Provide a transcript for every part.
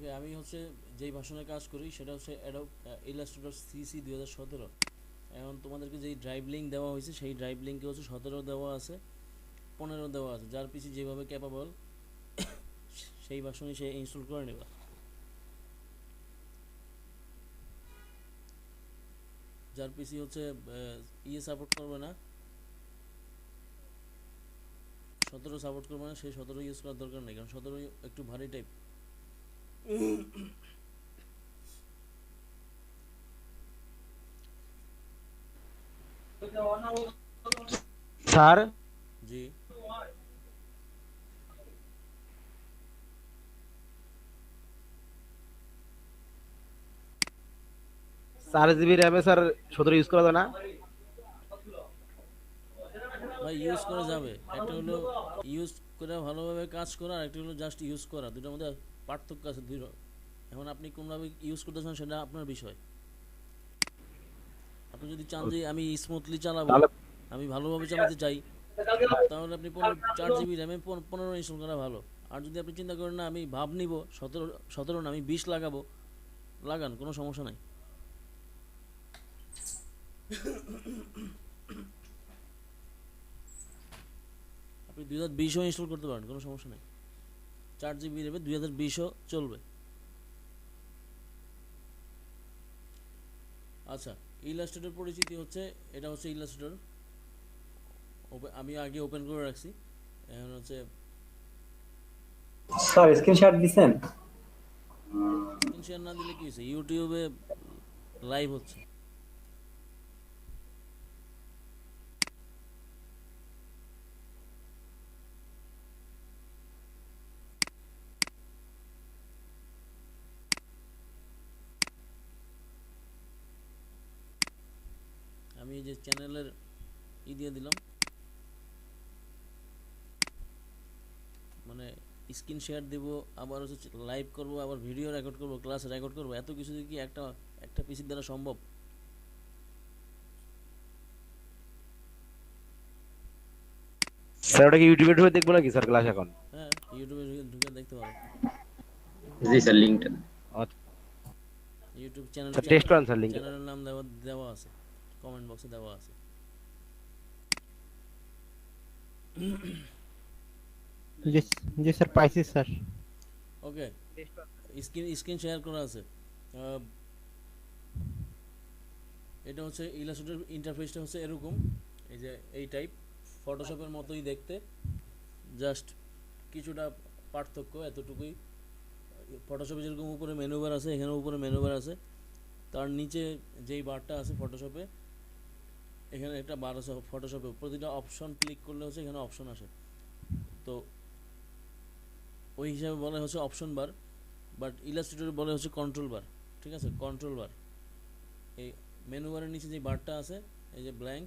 ওকে, আমি হচ্ছে যেই ভাষণে কাজ করি সেটা হচ্ছে অ্যাডোব ইলাস্ট্রেটর সিসি 2017। এখন তোমাদেরকে যেই ড্রাইভ লিঙ্ক দেওয়া হয়েছে সেই ড্রাইভ লিঙ্কে হচ্ছে 17 দেওয়া আছে, 15 দেওয়া আছে। যার পিসি যেভাবে ক্যাপাবল সেই ভাষণে সে ইনস্টল করে নেবা। যার পিসি হচ্ছে ইয়ে সাপোর্ট করবে না, 17 সাপোর্ট করবে না, সেই 17 ইউজ করার দরকার নেই, কারণ 17 একটু ভারী টাইপ। স্যার, জি। 4 জিবি র্যামে স্যার 17 ইউজ করা যায় না? ভাই ইউজ করা যাবে, একটা হলো ইউজ করে ভালোভাবে কাজ করা, আর একটা হলো জাস্ট ইউজ করা, দুটোর মধ্যে পার্থক্য আছে দুটো। এখন আপনি কোনভাবে ইউজ করতেছেন সেটা আপনার বিষয়। আপনি যদি চান যে আমি স্মুথলি চালাবো, তাহলে আমি ভালোভাবে চালাতে চাই, তাহলে আপনি 4 জিবি র্যামে 15 ইনস্টল করা ভালো। আর যদি আপনি চিন্তা করেন না আমি ভাব নিব, 17 না আমি 20 লাগাবো, লাগান, কোনো সমস্যা নাই। আপনি 2020ও ইনস্টল করতে পারেন, কোনো সমস্যা নেই। 4 জিবি র্যামে 2020ও চলবে। আচ্ছা, ইলাস্ট্রেটর পরিচিতি হচ্ছে, এটা হচ্ছে ইলাস্ট্রেটর। আমি আগে ওপেন করে রাখছি। এখন হচ্ছে স্যার স্ক্রিনশট দিছেন? স্ক্রিন শেয়ার না দিলে কি হয়েছে, ইউটিউবে লাইভ হচ্ছে। আমি এই যে চ্যানেলের দিয়ে দিলাম, মানে স্ক্রিন শেয়ার দেব, আবার হচ্ছে লাইভ করব, আবার ভিডিও রেকর্ড করব, ক্লাস রেকর্ড করব, এত কিছু কি একটা একটা পিসির দ্বারা সম্ভব? স্যার ওটা কি ইউটিউবে ঢুকে দেখবো নাকি স্যার ক্লাস এখন? হ্যাঁ, ইউটিউবে ঢুকে ঢুকে দেখতে পারো। জি স্যার, লিঙ্কটা। আচ্ছা ইউটিউব চ্যানেল স্যার, টেস্ট করেন স্যার লিংক। চ্যানেলের নাম দেওয়া দেওয়া আছে, কমেন্ট বক্সে দেওয়া আছে। জি জি স্যার, পাইছি স্যার। ওকে, স্ক্রিন শেয়ার করা আছে। এটা হচ্ছে ইলাস্ট্রেটর ইন্টারফেসটা হচ্ছে এরকম, এই যে এই টাইপ, ফটোশপের মতোই দেখতে, জাস্ট কিছুটা পার্থক্য এতটুকুই। ফটোশপে যেরকম উপরে মেনু বার আছে, এখানে উপরে মেনু বার আছে, তার নিচে যেই বারটা আছে ফটোশপে, এখানে একটা বার আছে ফটোশপে, প্রতিটা অপশন ক্লিক করলে হচ্ছে এখানে অপশন আসে। তো ওই হিসাবে বলা হচ্ছে অপশন বার, বাট ইলাস্ট্রেটরে বলে হচ্ছে কন্ট্রোল বার। ঠিক আছে, কন্ট্রোল বার। এই মেনু বারের নিচে যে বারটা আছে, এই যে ব্ল্যাঙ্ক,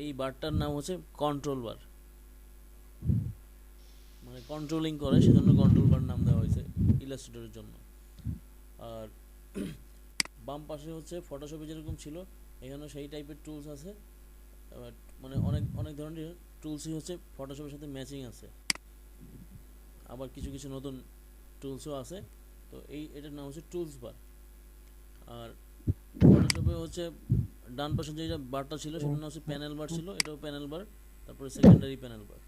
এই বারটার নাম হচ্ছে কন্ট্রোল বার, মানে কন্ট্রোলিং করে, সেজন্য কন্ট্রোল বার নাম দেওয়া হয়েছে ইলাস্ট্রেটরের জন্য। আর বাম পাশে হচ্ছে ফটোশপে যেরকম ছিল, এখানে সেই টাইপের টুলস আছে। মানে অনেক অনেক ধরনের টুলসই হচ্ছে ফটোশপের সাথে ম্যাচিং আছে, আবার কিছু কিছু নতুন টুলসও আছে। তো এটার নাম হচ্ছে টুলস বার। আর ফটোশপে হচ্ছে ডান পাশে যেটা বারটা ছিল সেটার নাম হচ্ছে প্যানেল বার ছিল, এটাও প্যানেল বার, তারপরে সেকেন্ডারি প্যানেল বার।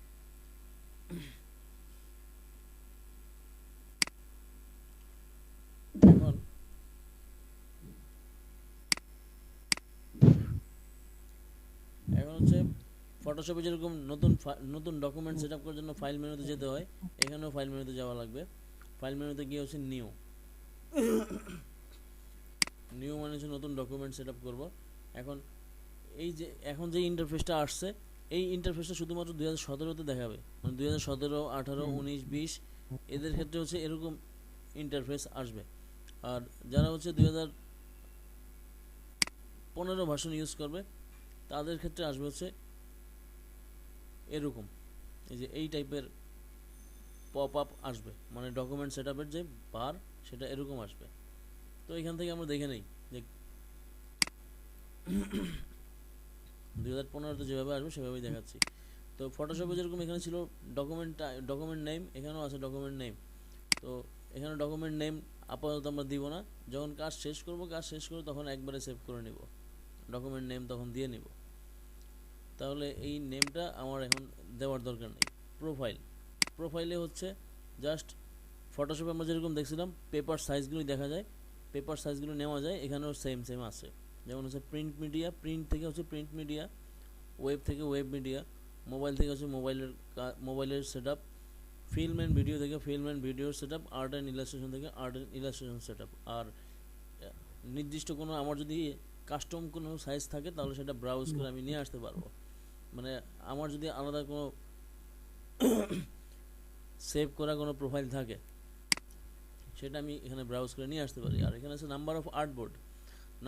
এখন এখন হচ্ছে ফটোশপে যেরকম নতুন ডকুমেন্ট সেট আপ করার জন্য ফাইল মেনুতে যেতে হয়, এখানেও ফাইল মেনুতে যাওয়া লাগবে। ফাইল মেনুতে গিয়ে হচ্ছে নিউ, নিউ মানে হচ্ছে নতুন ডকুমেন্ট সেট আপ করবো। এখন এখন যে ইন্টারফেসটা আসছে, এই ইন্টারফেসটা শুধুমাত্র 2017তে দেখাবে, মানে 2017, 18, 19, 20 এদের ক্ষেত্রে হচ্ছে এরকম ইন্টারফেস আসবে। আর যারা হচ্ছে 2015 ভার্সন ইউজ করবে তাদের ক্ষেত্রে আসবে হচ্ছে এরকম, এই যে এই টাইপের পপ আপ আসবে, মানে ডকুমেন্ট সেট আপের যে বার সেটা এরকম আসবে। তো এখান থেকে আমরা দেখে নেই যে 2015তে যেভাবে আসবে সেভাবেই দেখাচ্ছি। তো ফটোশপে যেরকম এখানে ছিল ডকুমেন্ট নেম, এখানেও আছে ডকুমেন্ট নেম। তো এখানে ডকুমেন্ট নেম আপাতত আমরা দিব না, যখন কাজ শেষ করে তখন একবারে সেভ করে নিব, ডকুমেন্ট নেম তখন দিয়ে নিব। তাহলে এই নেমটা আমার এখন দেওয়ার দরকার নেই। প্রোফাইলে হচ্ছে জাস্ট ফটোশপে আমরা যেরকম দেখছিলাম পেপার সাইজগুলি দেখা যায়, পেপার সাইজগুলো নেওয়া যায়, এখানেও সেম আছে। যেমন হচ্ছে প্রিন্ট মিডিয়া, প্রিন্ট থেকে হচ্ছে প্রিন্ট মিডিয়া, ওয়েব থেকে ওয়েব মিডিয়া, মোবাইল থেকে হচ্ছে মোবাইলের set up, film and video থেকে ফিল্ম অ্যান্ড ভিডিওর set up, art and illustration থেকে art and illustration set up. আর নির্দিষ্ট কোনো আমার যদি কাস্টম কোনো সাইজ থাকে তাহলে সেটা ব্রাউজ করে আমি নিয়ে আসতে পারবো। মানে আমার যদি আলাদা কোনো সেভ করা কোনো প্রোফাইল থাকে সেটা আমি এখানে ব্রাউজ করে নিয়ে আসতে পারি। আর এখানে আছে number of artboard.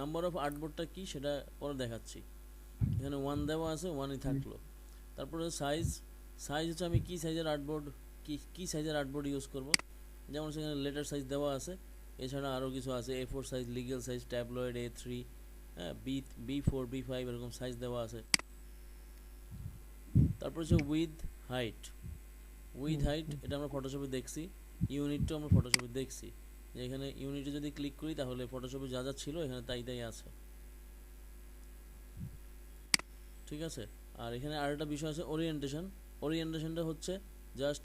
Number of আর্টবোর্ডটা কি সেটা পরে দেখাচ্ছি। এখানে 1 দেওয়া আছে, 1ই থাকলো। তারপরে সাইজ হচ্ছে আমি কি সাইজের আর্টবোর্ড কি সাইজের আর্টবোর্ড ইউজ করব। যেমন সেখানে লেটার সাইজ দেওয়া আছে, এছাড়া আরও কিছু আছে, A4 size, legal size, tabloid, A3, হ্যাঁ, B4, B5 এরকম সাইজ দেওয়া আছে। তারপর হচ্ছে উইথ হাইট, এটা আমরা ফটোশপে দেখছি, ইউনিটটাও আমরা ফটোশপে দেখছি, যে এখানে ইউনিটে যদি ক্লিক করি তাহলে ফটোশপে যা ছিল এখানে তাই আছে, ঠিক আছে। আর এখানে আরেকটা বিষয় আছে ওরিয়েন্টেশনটা হচ্ছে জাস্ট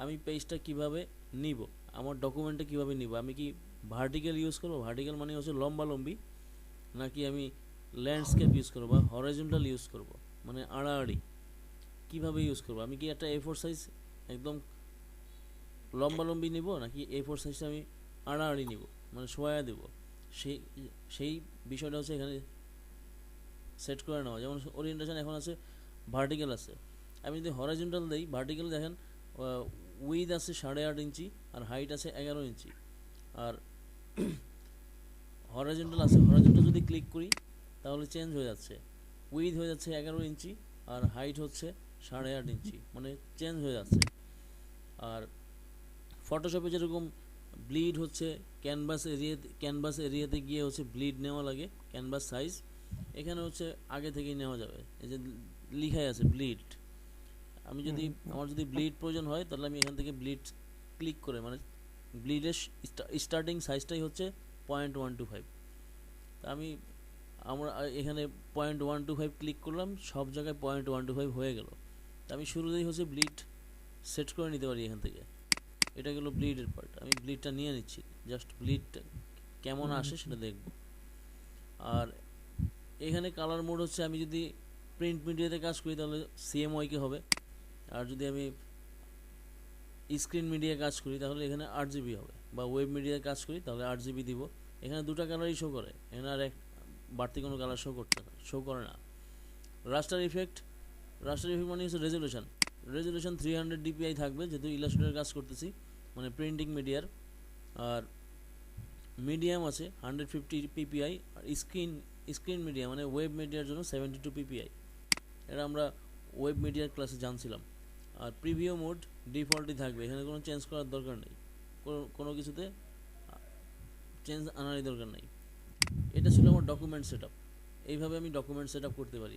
আমি পেজটা কিভাবে নিব, আমার ডকুমেন্টে কিভাবে নিব, আমি কি ভার্টিক্যাল ইউজ করব, ভার্টিক্যাল মানে হচ্ছে লম্বালম্বি, নাকি আমি ল্যান্ডস্কেপ ইউজ করব বা হরাইজন্টাল ইউজ করব, মানে আড়াআড়ি কিভাবে ইউজ করব, আমি কি একটা A4 সাইজ একদম লম্বালম্বি নিব, নাকি A4 সাইজটা আমি আড়াআড়ি নিব, মানে শোয়া দেব, সেই বিষয়টা হচ্ছে এখানে সেট করে নেওয়া। যেমন ওরিয়েন্টেশন এখন আছে ভার্টিক্যাল আছে, আমি যদি হরাইজন্টাল দেই, ভার্টিক্যাল দেখেন উইথ আছে 8.5 ইঞ্চি আর হাইট আছে 11 ইঞ্চি। আর হরাইজন্টাল যদি ক্লিক করি তাহলে চেঞ্জ হয়ে যাচ্ছে, উইথ হয়ে যাচ্ছে 11 ইঞ্চি আর হাইট হচ্ছে 8.5 ইঞ্চি, মানে চেঞ্জ হয়ে যাচ্ছে। আর ফটোশপে যেরকম ব্লিড হচ্ছে ক্যানভাস এরিয়াতে গিয়ে হচ্ছে ব্লিড নেওয়া লাগে, ক্যানভাস সাইজ, এখানে হচ্ছে আগে থেকেই নেওয়া যাবে। এই যে লিখাই আছে ব্লিড, আমার যদি ব্লিড প্রয়োজন হয় তাহলে আমি এখান থেকে ব্লিড ক্লিক করে, মানে ব্লিডের স্টার্টিং সাইজটাই হচ্ছে 0.125, তা আমরা এখানে 0.125 ক্লিক করলাম, সব জায়গায় 0.125 হয়ে গেল। তা আমি শুরুতেই হচ্ছে ব্লিড সেট করে নিতে পারি এখান থেকে। এটা গেল ব্লিডের পার্ট, আমি ব্লিডটা নিয়ে নিচ্ছি, জাস্ট ব্লিডটা কেমন আসে সেটা দেখব। আর এখানে কালার মোড হচ্ছে আমি যদি প্রিন্ট মিডিয়াতে কাজ করি তাহলে CMYK হবে, আর যদি আমি স্ক্রিন মিডিয়ায় কাজ করি তাহলে এখানে 8GB হবে, বা ওয়েব মিডিয়ায় কাজ করি তাহলে 8GB দিব। এখানে দুটো কালারই শো করে, এখানে আর বাড়তি কোনো কালার শো করে না। রাস্টার ইফেক্ট মানে হচ্ছে রেজুলেশন 300 DPI থাকবে, যেহেতু ইলাস্ট্রেটর কাজ করতেছি, মানে প্রিন্টিং মিডিয়ার। আর মিডিয়াম আছে 150 PPI, আর স্ক্রিন মিডিয়া মানে ওয়েব মিডিয়ার জন্য 72 PPI। এটা আমরা ওয়েব মিডিয়ার ক্লাসে জানছিলাম। আর প্রিভিউ মোড ডিফল্টই থাকবে, এখানে কোনো চেঞ্জ করার দরকার নেই, কোনো কিছুতে চেঞ্জ আনারই দরকার নেই। এটা ছিল আমার ডকুমেন্ট সেট আপ, এইভাবে আমি ডকুমেন্ট সেট আপ করতে পারি।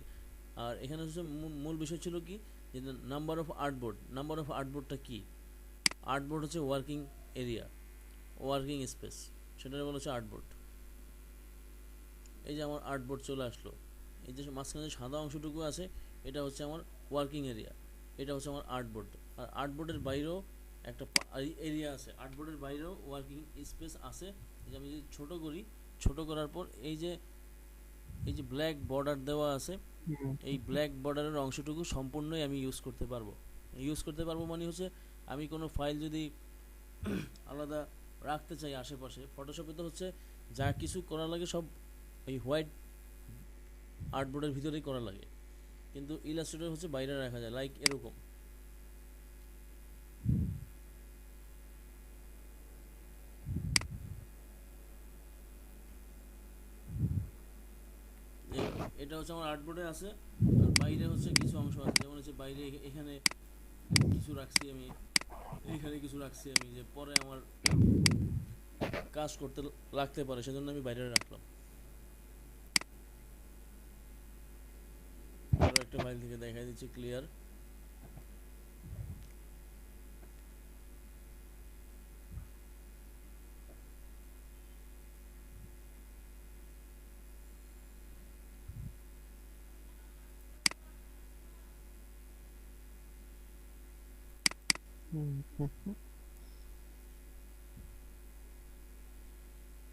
আর এখানে হচ্ছে মূল বিষয় ছিল কি, যে নাম্বার অফ আর্টবোর্ডটা কি, আর্টবোর্ড হচ্ছে ওয়ার্কিং স্পেস, সেটা বলা হচ্ছে আর্টবোর্ড। এই যে আমার আর্টবোর্ড চলে আসলো, এই যে মাঝখানে সাদা অংশটুকু আছে এটা হচ্ছে আমার ওয়ার্কিং এরিয়া, এটা হচ্ছে আমার আর্টবোর্ড। আর আর্টবোর্ডের বাইরেও একটা এরিয়া আছে, আর্টবোর্ডের বাইরেও ওয়ার্কিং স্পেস আছে। যে আমি যদি ছোট করার পর এই যে ব্ল্যাক বর্ডার দেওয়া আছে, এই ব্ল্যাক বর্ডারের অংশটুকু সম্পূর্ণই আমি ইউজ করতে পারবো মানে হচ্ছে আমি কোনো ফাইল যদি আলাদা রাখতে চাই আশেপাশে, ফটোশপে তো হচ্ছে যা কিছু করা লাগে সব এই হোয়াইট আর্টবোর্ডের ভিতরেই করা লাগে, কিন্তু ইলাস্ট্রেটর হচ্ছে বাইরে রাখা যায়, লাইক এরকম। এটা হচ্ছে আমার আর্টবোর্ডে আছে, আর বাইরে হচ্ছে কিছু অংশ আছে, যেমন হচ্ছে বাইরে এখানে কিছু রাখছি আমি, এখানে কিছু রাখছি আমি, যে পরে আমার কাজ করতে লাগতে পারে, সেজন্য আমি বাইরে রাখলাম। আরো একটা ফাইল থেকে দেখাই দিচ্ছি ক্লিয়ার।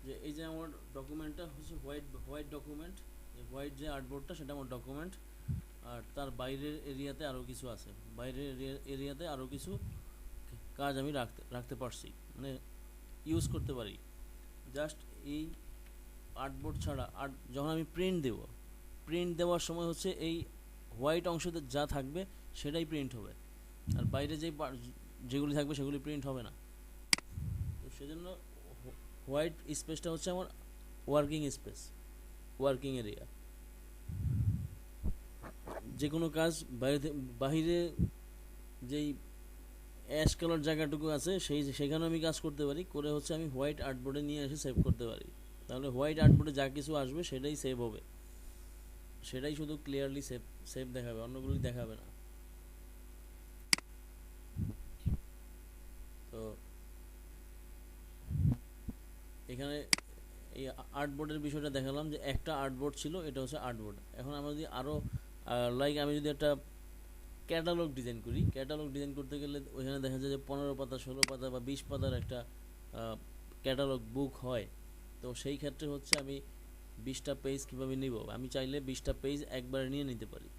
যে এই যে আমার ডকুমেন্টটা হচ্ছে হোয়াইট ডকুমেন্ট, হোয়াইট যে আর্টবোর্ডটা সেটা আমার ডকুমেন্ট, আর তার বাইরের এরিয়াতে আরও কিছু আছে, বাইরের এরিয়াতে আরও কিছু কাজ আমি রাখতে পারছি, মানে ইউজ করতে পারি। জাস্ট এই আর্টবোর্ড ছাড়া আর যখন আমি প্রিন্ট দেওয়ার সময় হচ্ছে এই হোয়াইট অংশতে যা থাকবে সেটাই প্রিন্ট হবে, আর বাইরে যেগুলি থাকবে সেগুলি প্রিন্ট হবে না। তো সেজন্য হোয়াইট স্পেসটা হচ্ছে আমার ওয়ার্কিং স্পেস, ওয়ার্কিং এরিয়া। যে কোনো কাজ বাইরে যেই অ্যাশ কালার জায়গাটুকু আছে সেখানে আমি কাজ করতে পারি, করে হচ্ছে আমি হোয়াইট আর্টবোর্ডে নিয়ে এসে সেভ করতে পারি। তাহলে হোয়াইট আর্টবোর্ডে যা কিছু আসবে সেটাই সেভ হবে, সেটাই শুধু ক্লিয়ারলি সেভ দেখাবে, অন্যগুলি দেখাবে না। তো এখানে এই আর্টবোর্ডের বিষয়টা দেখালাম যে একটা আর্টবোর্ড ছিল, এটা হচ্ছে আর্টবোর্ড। এখন আমরা যদি আরও আমি যদি একটা ক্যাটালগ ডিজাইন করি, ক্যাটালগ ডিজাইন করতে গেলে ওইখানে দেখা যায় যে 15 পাতা 16 পাতা বা 20 পাতার একটা ক্যাটালগ বুক হয়। তো সেই ক্ষেত্রে হচ্ছে আমি 20টা পেজ কীভাবে নিব, আমি চাইলে 20টা পেজ একবারে নিয়ে নিতে পারি।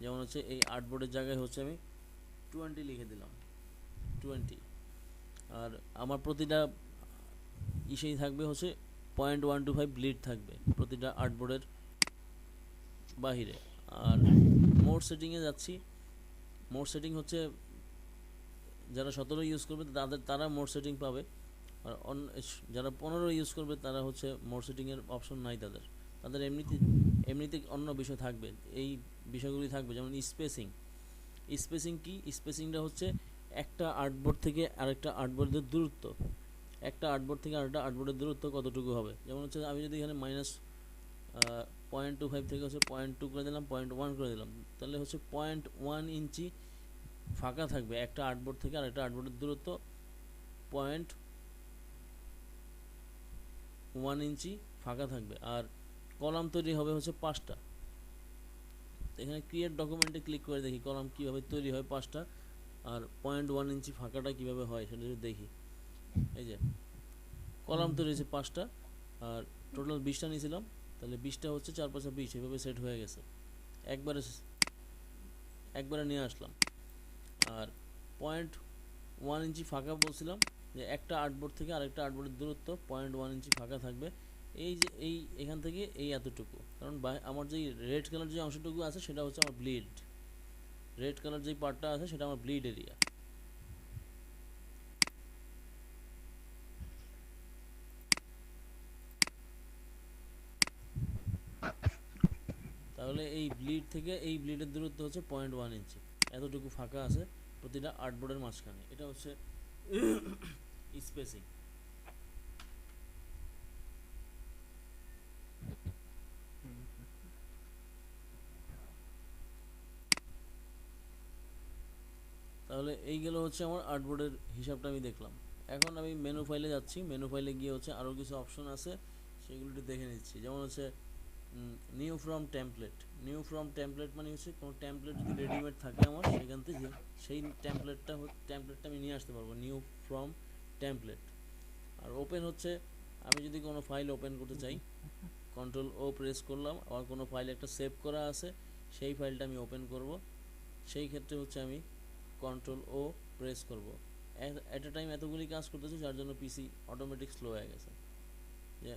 যেমন হচ্ছে এই আর্টবোর্ডের জায়গায় হচ্ছে আমি 20 লিখে দিলাম, 20, আর আমার প্রতিটা ইসেই থাকবে হচ্ছে 0.125 ব্লিড থাকবে প্রতিটা আর্টবোর্ডের বাহিরে। আর মোড সেটিংয়ে যাচ্ছি, মোড সেটিং হচ্ছে যারা 17 ইউজ করবে তারা মোড সেটিং পাবে, আর যারা 15 ইউজ করবে তারা হচ্ছে মোড সেটিংয়ের অপশন নাই তাদের এমনিতে অন্য বিষয় থাকবে, এই বিষয়গুলি থাকবে। যেমন স্পেসিং কি, স্পেসিংটা হচ্ছে একটা আর্টবোর্ড থেকে আরেকটা আর্টবোর্ডের দূরত্ব, একটা আর্টবোর্ড থেকে আরেকটা আর্টবোর্ডের দূরত্ব কতটুকু হবে। যেমন হচ্ছে আমি যদি এখানে -0.25 থেকে হচ্ছে 0.2 করে দিলাম, 0.1 করে দিলাম, তাহলে হচ্ছে 0.1 ইঞ্চি ফাঁকা থাকবে একটা আর্টবোর্ড থেকে আরেকটা আর্টবোর্ডের দূরত্ব 0.1 ইঞ্চি ফাঁকা থাকবে। আর কলাম তৈরি হবে হচ্ছে 5টা। এখানে ক্রিয়েট ডকুমেন্টে ক্লিক করে দেখি কলাম কীভাবে তৈরি হয় 5টা, আর 0.1 ইঞ্চি ফাঁকাটা কীভাবে হয় সেটা যদি দেখি। এই যে কলাম তৈরি হয়েছে 5টা, আর টোটাল 20টা নিয়েছিলাম, তাহলে 20টা হচ্ছে 4 5 20, এভাবে সেট হয়ে গেছে। একবারে নিয়ে আসলাম। আর 0.1 ইঞ্চি ফাঁকা বলছিলাম যে একটা আর্টবোর্ড থেকে আরেকটা আর্টবোর্ডের দূরত্ব 0.1 ইঞ্চি ফাঁকা থাকবে। এই যে এখান থেকে এই এতটুকু, কারণ আমার যেই রেড কালার যে অংশটুকু আছে সেটা হচ্ছে আমার ব্লিড, রেড কালার যেই পার্টটা আছে সেটা আমার ব্লিড এরিয়া। তাহলে এই ব্লিড থেকে এই ব্লিডের দূরত্ব হচ্ছে 0.1 ইঞ্চি, এতটুকু ফাঁকা আছে প্রতিটা আর্টবোর্ডের মাঝখানে। এটা হচ্ছে স্পেসিং। তাহলে এই গেল হচ্ছে আমার আর্টবোর্ডের হিসাবটা আমি দেখলাম। এখন আমি মেনু ফাইলে যাচ্ছি, মেনু ফাইলে গিয়ে হচ্ছে আরও কিছু অপশন আছে সেগুলো দেখে নিচ্ছি। যেমন হচ্ছে নিউ ফ্রম টেমপ্লেট মানে হচ্ছে কোনো টেমপ্লেট যদি রেডিমেড থাকে আমার সেখান থেকে সেই টেমপ্লেটটা আমি নিয়ে আসতে পারবো, নিউ ফ্রম টেমপ্লেট। আর ওপেন হচ্ছে আমি যদি কোনো ফাইল ওপেন করতে চাই, Ctrl+O প্রেস করলাম, আমার কোনো ফাইল একটা সেভ করা আছে সেই ফাইলটা আমি ওপেন করব, সেই ক্ষেত্রে হচ্ছে আমি Ctrl+O প্রেস করব। এট এ টাইম এতগুলি কাজ করতেছে যার জন্য পিসি অটোমেটিক স্লো হয়ে গেছে। যে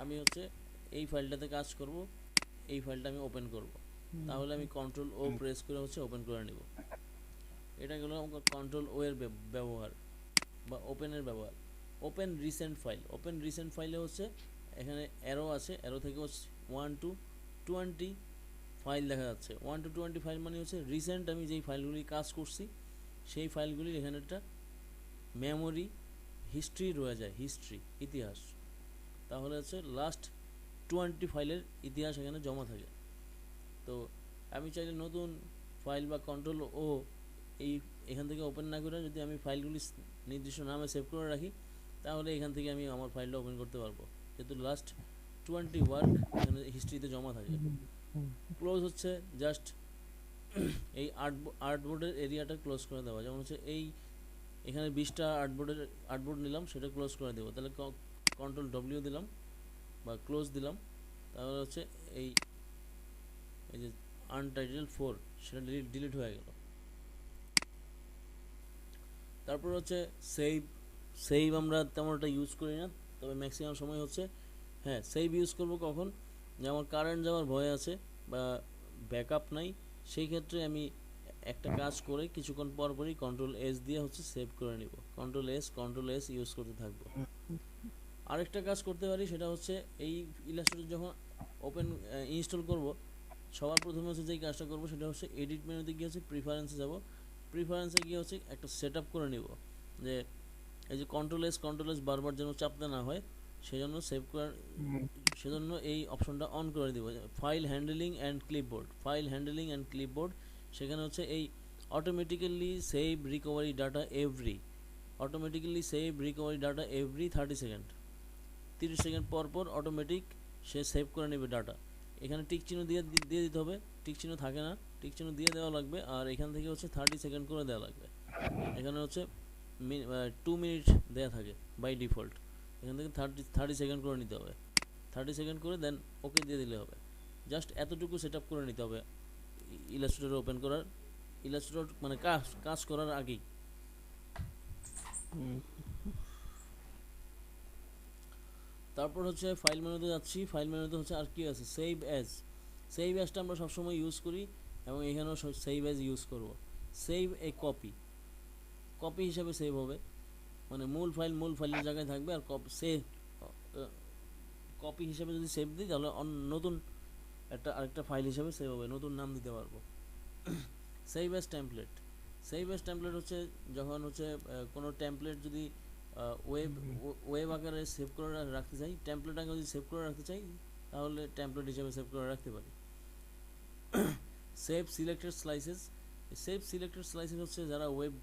আমি হচ্ছে এই ফাইলটাতে কাজ করব, এই ফাইলটা আমি ওপেন করব, তাহলে আমি Ctrl+O প্রেস করে হচ্ছে ওপেন করে নেব। এটা গেল আমার Ctrl+O এর ব্যবহার বা ওপেনের ব্যবহার। ওপেন রিসেন্ট ফাইলে হচ্ছে এখানে অ্যারো আছে, অ্যারো থেকে হচ্ছে 1 to 20 ফাইল দেখা যাচ্ছে। 1 to 20 ফাইল মানে হচ্ছে রিসেন্ট আমি যেই ফাইলগুলি কাজ করছি সেই ফাইলগুলির এখানে একটা মেমোরি হিস্ট্রি রয়ে যায়, ইতিহাস। তাহলে হচ্ছে লাস্ট 20 ফাইলের ইতিহাস এখানে জমা থাকে। তো আমি চাইলে নতুন ফাইল বা Ctrl+O এখান থেকে ওপেন না করে যদি আমি ফাইলগুলি নির্দিষ্ট নামে সেভ করে রাখি তাহলে এখান থেকে আমি আমার ফাইলটা ওপেন করতে পারবো, যেহেতু লাস্ট 20 ওয়ার্ক এখানে হিস্ট্রিতে জমা থাকে। ক্লোজ হচ্ছে জাস্ট এই আর্টবোর্ডের এরিয়াটা ক্লোজ করে দেওয়া। যেমন হচ্ছে এই এখানে 20টা আর্টবোর্ড নিলাম, সেটা ক্লোজ করে দেবো। তাহলে কন্ট্রোল ডব্লিউ দিলাম বা ক্লোজ দিলাম, তাহলে হচ্ছে এই এই যে আনটাইটেল 4 সেটা ডিলিট হয়ে গেল। তারপর হচ্ছে সেভ আমরা তেমন একটা ইউজ করি না, তবে ম্যাক্সিমাম সময় হচ্ছে হ্যাঁ সেভ ইউজ করব কখন, যে আমার কারেন্ট যাওয়ার ভয় আছে বা ব্যাকআপ নাই, সেই ক্ষেত্রে আমি একটা কাজ করে কিছুক্ষণ পর পরই কন্ট্রোল এস দিয়ে হচ্ছে সেভ করে নিব। কন্ট্রোল এস ইউজ করতে থাকবো। আরেকটা কাজ করতে পারি, সেটা হচ্ছে এই ইলাস্ট্রেটর যখন ইনস্টল করব, সবার প্রথমে হচ্ছে যেই কাজটা করব সেটা হচ্ছে এডিট মেনুতে গিয়ে হচ্ছে প্রিফারেন্সে যাব। প্রিফারেন্সে গিয়ে হচ্ছে একটা সেট আপ করে নিব, যে এই যে কন্ট্রোল এস বারবার যেন চাপতে না হয়, সেজন্য সেজন্য এই অপশনটা অন করে দিব। ফাইল হ্যান্ডলিং অ্যান্ড ক্লিপবোর্ড, সেখানে হচ্ছে এই automatically save recovery data every 30 second, 30 second পর পর অটোমেটিক সে সেভ করে নেবে ডাটা। এখানে টিক চিহ্ন দিয়ে দিতে হবে, টিক চিহ্ন থাকে না, টিক চিহ্ন দিয়ে দেওয়া লাগবে। আর এখান থেকে হচ্ছে 30 সেকেন্ড করে দেওয়া লাগবে। এখানে হচ্ছে 2 মিনিট দেওয়া থাকে বাই ডিফল্ট, এখান থেকে 30 সেকেন্ড করে নিতে হবে। 30 সেকেন্ড করে দেন ওকে দিয়ে দিলে হবে। জাস্ট এতটুকু সেট আপ করে নিতে হবে ইলাস্ট্রেটর মানে কাজ করার আগেই। তারপর হচ্ছে ফাইল মেনুতে যাচ্ছি। ফাইল মেনুতে হচ্ছে আর কি আছে, সেভ অ্যাজটা আমরা সবসময় ইউজ করি এবং এখানেও সেভ অ্যাজ ইউজ করব। সেভ এ কপি হিসাবে সেভ হবে, মানে মূল ফাইলের জায়গায় থাকবে। আর কপি হিসাবে যদি সেভ দিই তাহলে নতুন আরেকটা ফাইল হিসাবে সেভ হবে, নতুন নাম দিতে পারবো। সেভ অ্যাজ টেমপ্লেট হচ্ছে যখন হচ্ছে কোনো টেমপ্লেট যদি ওয়েব আকারে সেভ করে রাখতে চাই, টেমপ্লেট আকারে যদি সেভ করে রাখতে চাই, তাহলে টেমপ্লেট হিসাবে সেভ করে রাখতে পারি। সেভ সিলেক্টেড স্লাইসেস হচ্ছে যারা ওয়েব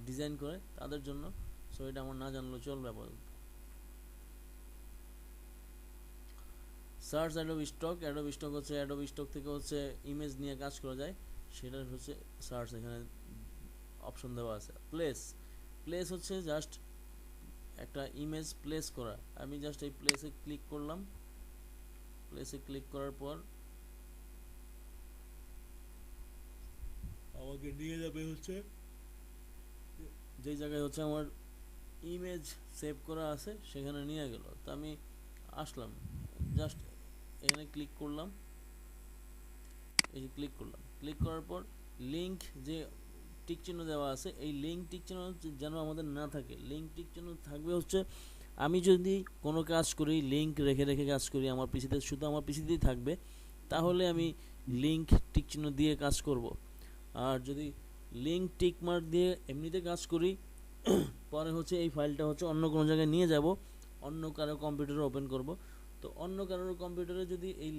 ডিজাইন করে তাদের জন্য, সো এটা আমার না জানলেও চলবে আপাতত। সার্চ অ্যাডোব স্টক হচ্ছে অ্যাডোব স্টক থেকে হচ্ছে ইমেজ নিয়ে কাজ করা যায়, সেটা হচ্ছে সার্চ, এখানে অপশন দেওয়া আছে। প্লেস হচ্ছে জাস্ট একটা ইমেজ প্লেস করা। আমি জাস্ট এই প্লেসে ক্লিক করলাম, ক্লিক করার পর আমাকে নিয়ে যাবে হচ্ছে যেই জায়গায় হচ্ছে আমার ইমেজ সেভ করা আছে সেখানে নিয়ে গেল। তো আমি আসলাম, জাস্ট এখানে ক্লিক করলাম, ক্লিক করার পর লিঙ্ক যে টিক চিহ্ন দেওয়া আছে, এই লিঙ্ক টিক চিহ্ন যেন আমাদের না থাকে। লিঙ্ক টিক চিহ্ন থাকবে হচ্ছে আমি যদি কোনো কাজ করি, লিঙ্ক রেখে কাজ করি, শুধু আমার পিসিতেই থাকবে, তাহলে আমি লিঙ্ক টিক চিহ্ন দিয়ে কাজ করব। আর যদি লিঙ্ক টিক মার্ক দিয়ে এমনিতে কাজ করি, পরে হচ্ছে এই ফাইলটা হচ্ছে অন্য কোনো জায়গায় নিয়ে যাব, অন্য কারো কম্পিউটারে ওপেন করব। তো অন্য কারোর কম্পিউটারে যদি এই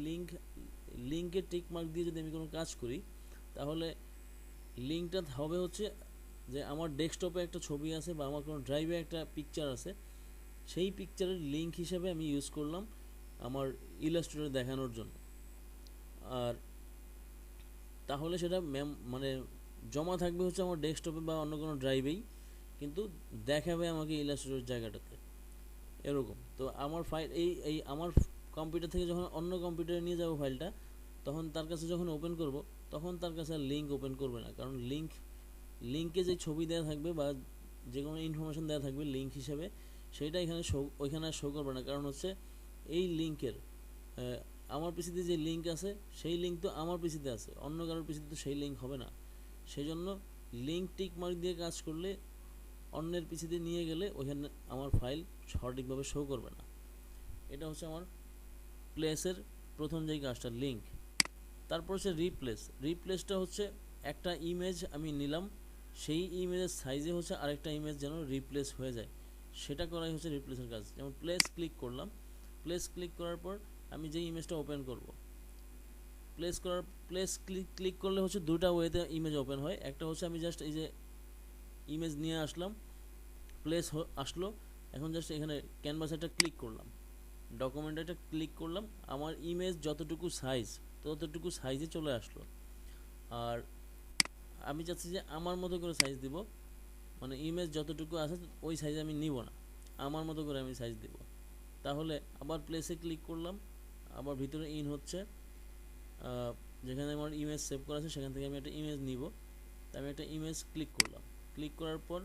লিঙ্কের টিক মার্ক দিয়ে যদি আমি কোনো কাজ করি, তাহলে লিঙ্কটা হবে হচ্ছে যে আমার ডেস্কটপে একটা ছবি আছে বা আমার কোনো ড্রাইভে একটা পিকচার আছে, সেই পিকচারের লিঙ্ক হিসেবে আমি ইউজ করলাম আমার ইলাস্ট্রেটরে দেখানোর জন্য। আর তাহলে সেটা মানে জমা থাকবে হচ্ছে আমার ডেস্কটপে বা অন্য কোনো ড্রাইভেই, কিন্তু দেখাবে আমাকে ইলাস্ট্রেটর জায়গাটাতে এরকম। তো আমার ফাইল এই আমার কম্পিউটার থেকে যখন অন্য কম্পিউটারে নিয়ে যাব ফাইলটা, তখন তার কাছে যখন ওপেন করব, তখন তার কাছে আর লিঙ্ক ওপেন করবে না, কারণ লিঙ্কে যে ছবি দেওয়া থাকবে বা যে কোনো ইনফরমেশন দেওয়া থাকবে লিঙ্ক হিসেবে, সেটা ওইখানে আর শো করবে না। কারণ হচ্ছে এই লিঙ্কের আমার পিসিতে যে লিঙ্ক আছে, সেই লিঙ্ক তো আমার পিসিতে আছে, অন্য কারোর পিসিতে তো সেই লিঙ্ক হবে না। সেই জন্য লিঙ্ক টিক মার্ক দিয়ে কাজ করলে অন্যের পিসিতে নিয়ে গেলে ওইখানে আমার ফাইল সঠিকভাবে শো করবে না। এটা হচ্ছে আমার প্লেসের প্রথম যেই কাজটা, লিঙ্ক। তারপর হচ্ছে রিপ্লেসটা হচ্ছে একটা ইমেজ আমি নিলাম, সেই ইমেজের সাইজে হচ্ছে আরেকটা ইমেজ যেন রিপ্লেস হয়ে যায়, সেটা করাই হচ্ছে রিপ্লেসের কাজ। যেমন প্লেস ক্লিক করার পর আমি যেই ইমেজটা ওপেন করব, ক্লিক করলে হচ্ছে দুটা ওয়েতে ইমেজ ওপেন হয়। একটা হচ্ছে আমি জাস্ট এই যে ইমেজ নিয়ে আসলাম, আসলো, এখন জাস্ট এখানে ক্যানভাসে একটা ক্লিক করলাম, ডকুমেন্টে একটা ক্লিক করলাম, আমার ইমেজ যতটুকু সাইজে চলে আসলো। আর আমি চাচ্ছি যে আমার মতো করে সাইজ দিব, মানে ইমেজ যতটুকু আছে ওই সাইজ আমি নিব না, আমার মতো করে আমি সাইজ দেব। তাহলে আবার প্লেসে ক্লিক করলাম, আবার ভিতরে ইন হচ্ছে, যেখানে আমার ইমেজ সেভ করা আছে সেখান থেকে আমি একটা ইমেজ নিব। তাই আমি একটা ইমেজ ক্লিক করলাম, ক্লিক করার পর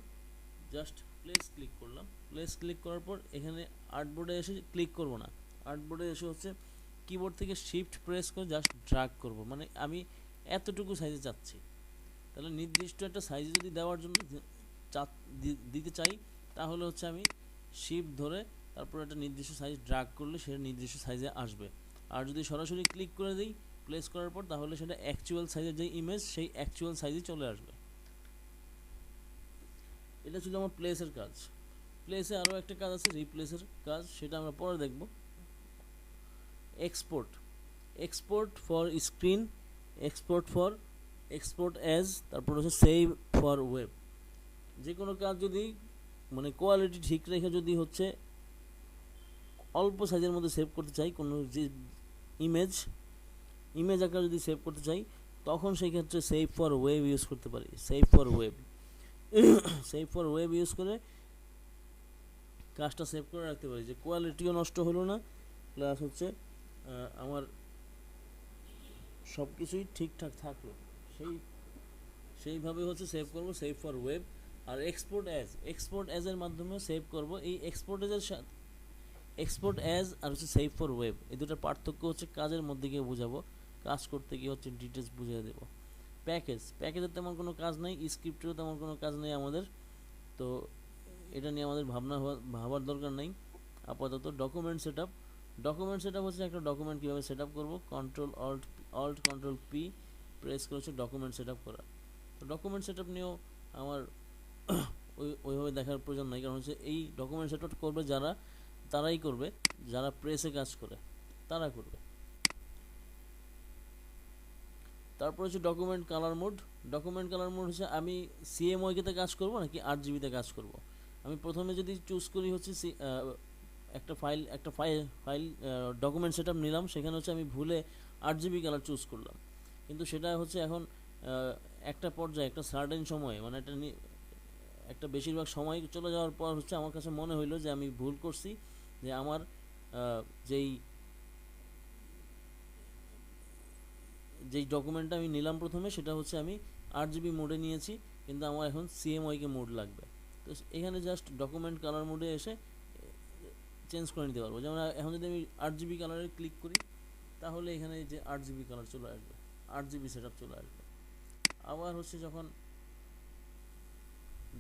জাস্ট প্লেস ক্লিক করলাম, প্লেস ক্লিক করার পর এখানে আর্টবোর্ডে এসে ক্লিক করব না, আর্টবোর্ডে এসে হচ্ছে কিবোর্ড থেকে শিফট প্রেস করে জাস্ট ড্র্যাগ করব, মানে আমি এতটুকু সাইজে চাচ্ছি। তাহলে নির্দিষ্ট একটা সাইজ যদি দেওয়ার জন্য দিতে চাই তাহলে হচ্ছে আমি শিফট ধরে তারপর একটা নির্দিষ্ট সাইজ ড্র্যাগ করলে সেটা নির্দিষ্ট সাইজে আসবে। আর যদি সরাসরি ক্লিক করে দিই প্লেস করার পর তাহলে সেটা অ্যাকচুয়াল সাইজের যে ইমেজ সেই অ্যাকচুয়াল সাইজে চলে আসবে। এটা ছিল আমার প্লেসের কাজ। প্লেসে আরও একটা কাজ আছে রিপ্লেসের কাজ, সেটা আমরা পরে দেখব। Export, export for screen, export as, তারপর হচ্ছে সেভ ফর ওয়েব। যে কোনো কাজ যদি মানে কোয়ালিটি ঠিক রেখে যদি হচ্ছে অল্প সাইজের মধ্যে সেভ করতে চাই, কোনো যে ইমেজ আকার যদি সেভ করতে চাই তখন সেই ক্ষেত্রে সেভ ফর ওয়েব ইউজ করতে পারি। সেভ ফর ওয়েব ইউজ করে কাজটা সেভ করে রাখতে পারি, যে কোয়ালিটিও নষ্ট হলো না, প্লাস হচ্ছে আমার সব কিছুই ঠিকঠাক থাকলো, সেইভাবে হচ্ছে সেভ করব, সেভ ফর ওয়েব। আর এক্সপোর্ট অ্যাজের মাধ্যমেও সেভ করব। এই এক্সপোর্ট অ্যাজ আর হচ্ছে সেভ ফর ওয়েব, এই দুটার পার্থক্য হচ্ছে কাজের মধ্যে গিয়ে বোঝাবো, কাজ করতে গিয়ে হচ্ছে ডিটেলস বুঝিয়ে দেবো। প্যাকেজের তেমন কোনো কাজ নেই, স্ক্রিপ্টেরও তেমন কোনো কাজ নেই আমাদের, তো এটা নিয়ে আমাদের ভাবার দরকার নেই আপাতত। ডকুমেন্ট সেটআপ হচ্ছে একটা ডকুমেন্ট কীভাবে সেটআপ করব, কন্ট্রোল পি প্রেস করে হচ্ছে ডকুমেন্ট সেটআপ করা। তো ডকুমেন্ট সেটআপ নিয়েও আমার ওইভাবে দেখার প্রয়োজন নাই, কারণ হচ্ছে এই ডকুমেন্ট সেটআপ করবে তারাই করবে যারা প্রেসে কাজ করে, তারা করবে। তারপর হচ্ছে ডকুমেন্ট কালার মোড হচ্ছে আমি সিএমওয়াইতে কাজ করব নাকি আরজিবিতে কাজ করব। আমি প্রথমে যদি চুজ করি হচ্ছে একটা ফাইল ডকুমেন্ট সেটআপ নিলাম, সেখানে হচ্ছে আমি ভুলে আরজিবি কালার চুজ করলাম, কিন্তু সেটা হচ্ছে এখন একটা পর্যায়ে একটা সার্টেন সময়ে মানে একটা বেশিরভাগ সময় চলে যাওয়ার পর হচ্ছে আমার কাছে মনে হইলো যে আমি ভুল করছি, যে আমার যেই ডকুমেন্টটা আমি নিলাম প্রথমে সেটা হচ্ছে আমি আরজিবি মোডে নিয়েছি, কিন্তু আমার এখন সিএমওয়াইকে মোড লাগবে। তো এখানে জাস্ট ডকুমেন্ট কালার মোডে এসে চেঞ্জ করে নিতে পারবো। যেমন এখন যদি আমি আরজিবি কালারে ক্লিক করি তাহলে এখানে যে আরজিবি কালার চলে আসবে, আরজিবি সেটআপ চলে আসবে। আবার হচ্ছে যখন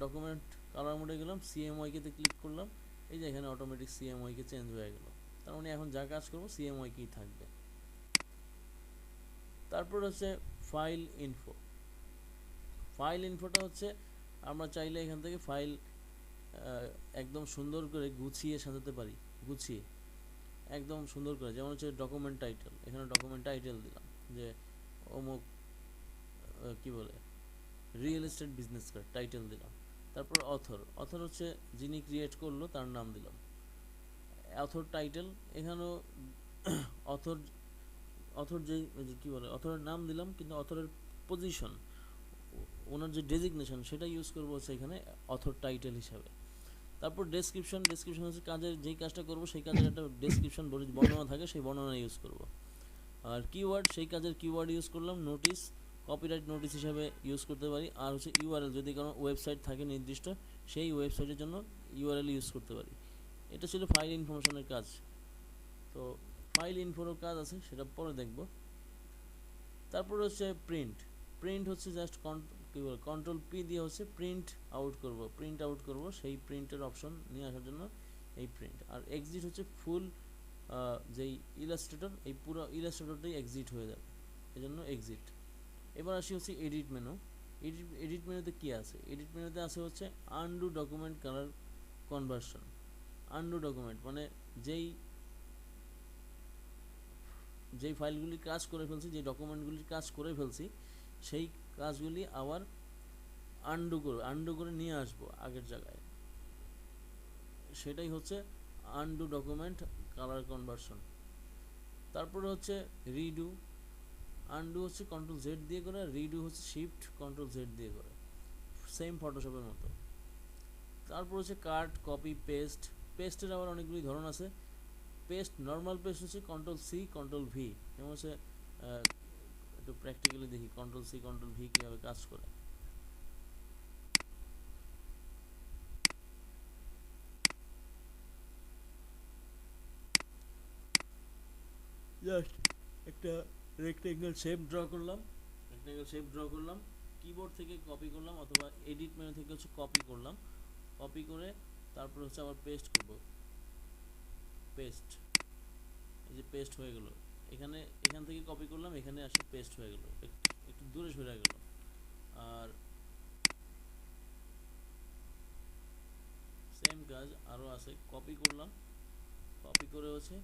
ডকুমেন্ট কালার মোডে গেলাম, সিএমওয়াইকে ক্লিক করলাম, এই যে এখানে অটোমেটিক সিএমওয়াইকে চেঞ্জ হয়ে গেল, তার মানে এখন যা কাজ করবো সিএমওয়াইকেই থাকবে। তারপর হচ্ছে ফাইল ইনফোটা হচ্ছে আমরা চাইলে এখান থেকে ফাইল একদম সুন্দর করে গুছিয়ে সাজাতে পারি, একদম সুন্দর করে। যেমন হচ্ছে ডকুমেন্ট টাইটেল, এখানে ডকুমেন্ট টাইটেল দিলাম যে অমুক কি বলে real estate business card title দিলাম। তারপর অথর হচ্ছে যিনি ক্রিয়েট করলো তার নাম দিলাম, অথর টাইটেল। এখানেও অথর যে কি বলে অথরের নাম দিলাম, কিন্তু অথরের পজিশন ওনার যে ডেজিগনেশন সেটা ইউজ করবো হচ্ছে এখানে অথর টাইটেল হিসাবে। তারপর ডেসক্রিপশন হচ্ছে যেই কাজটা করবো সেই কাজের একটা ডেসক্রিপশন বর্ণনা থাকে, সেই বর্ণনা ইউজ করব। আর কিওয়ার্ড, সেই কাজের কিওয়ার্ড ইউজ করলাম নোটিস, কপিরাইট নোটিস হিসাবে ইউজ করতে পারি। আর হচ্ছে ইউআরএল, যদি কোনো ওয়েবসাইট থাকে নির্দিষ্ট সেই ওয়েবসাইটের জন্য ইউআরএল ইউজ করতে পারি। এটা ছিল ফাইল ইনফরমেশনের কাজ। তো ফাইল ইনফোরও কাজ আছে, সেটা পরে দেখব। তারপর হচ্ছে প্রিন্ট হচ্ছে জাস্ট কন্ট্রোল পি দিয়ে হচ্ছে প্রিন্ট আউট করব, সেই প্রিন্টের অপশন নিয়ে আসার জন্য এই প্রিন্ট। আর এক্সিট হচ্ছে ফুল যেই ইলাস্ট্রেটর, এই পুরো ইলাস্ট্রেটরটাই এক্সিট হয়ে যাবে, এই জন্য এক্সিট। এবার আসি হচ্ছে এডিট মেনুতে কি আছে। এডিট মেনুতে আছে হচ্ছে undo document colour conversion. Undo document মানে যেই ফাইলগুলি কাজ করে ফেলছি, যে ডকুমেন্টগুলির কাজ করে ফেলছি, সেই কাজগুলি আবার আনডু করে নিয়ে আসবো আগের জায়গায়, সেটাই হচ্ছে আনডু ডকুমেন্ট কালার কনভার্সন। তারপরে হচ্ছে রিডু। আনডু হচ্ছে কন্ট্রোল জেড দিয়ে করে, রিডু হচ্ছে শিফট কন্ট্রোল জেড দিয়ে করে, সেম ফটোশপের মতো। তারপর হচ্ছে কাট, কপি, পেস্ট। পেস্টের আবার অনেকগুলি ধরন আছে। পেস্ট, নর্মাল পেস্ট হচ্ছে কন্ট্রোল সি কন্ট্রোল ভি। যেমন হচ্ছে একটু প্র্যাকটিক্যালি দেখি কন্ট্রোল সি কন্ট্রোল ভি কীভাবে কাজ করে। জাস্ট একটা রেক্টেঙ্গেল শেপ ড্র করলাম, কিবোর্ড থেকে কপি করলাম অথবা এডিট মেনু থেকে হচ্ছে কপি করলাম, কপি করে তারপর হচ্ছে আবার পেস্ট করব। পেস্ট, এই যে পেস্ট হয়ে গেল। এখান থেকে কপি করলাম, এখানে আসে পেস্ট হয়ে গেল, একটু দূরে সরে গেল। আর সেম কাজ আরও আছে, কপি করলাম, কপি করে হচ্ছে